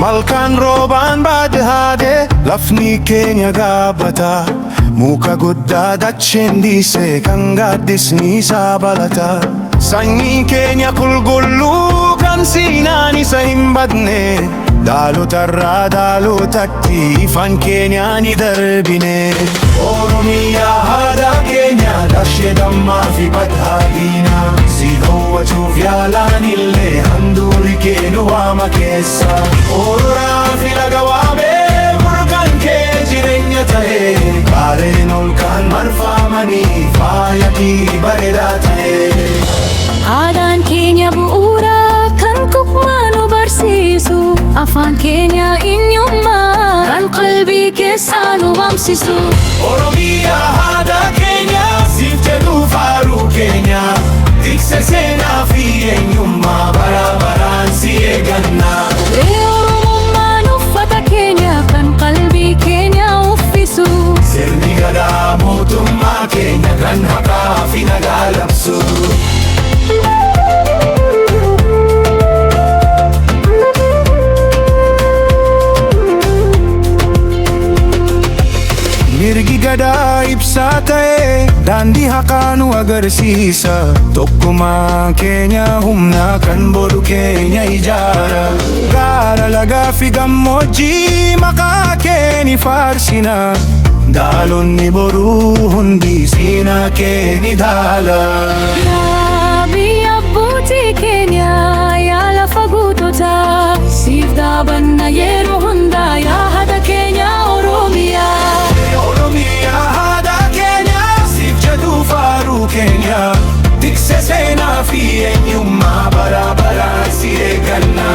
Malkaan roobaan baadhaadhe lafni keenya gaabbata. Muka guddaa dacheen dhiise kan gaaddisni isaa balata. Sanyiin keenya qulqulluu kan siinaan isa hin badne. Dhaloota irraa dhalootatti ifaan keenya ni darbine. Oromiyaa aadaa keenya dachee dammaa fi badhaadhina. Si hawwachuuf yaalaan illee handhuurri keenu waama keessa. Ororaa fi laga waamee burqaan kee jireenya ta'e. Baareen ol kan marfamanii faaya fi bareedaa ta'e. Aadaan keenya bu'uura kan tokkummaa nu barsiisu. Afaan keenya eenyummaa kan qalbii keessaa nu waamsisu. Oromiyaa aadaa keenya siif jedhu faaruu keenya. Tiksee seenaa fi eenyummaa bara baraan si eegganna. Oromummaan uffata keenya kan qalbii keenya uffisu. Sirni Gadaa mootummaa keenya kan haqaa fi nagaa labsu. Mirgi Gadaa ibsaa ta'e daandii haqaa nu agarsiisa. Tokkummaa keenya humna kan boru keenya ijaara. Gaara lagaa fi gammoojjii maqaa kee ni faarsina. Dhaloonni boruu hundi seenaa kee ni dhaala. Biyya abbootii keenya yaa lafa guutotaa. Siif dhaabanna yeroo hundaa yaa haadha keenya Oromiyaa. Oromiyaa aadaa keenya siif jedhu faaruu keenya. Tiksee seenaa fi eenyummaa bara baraan si eegganna.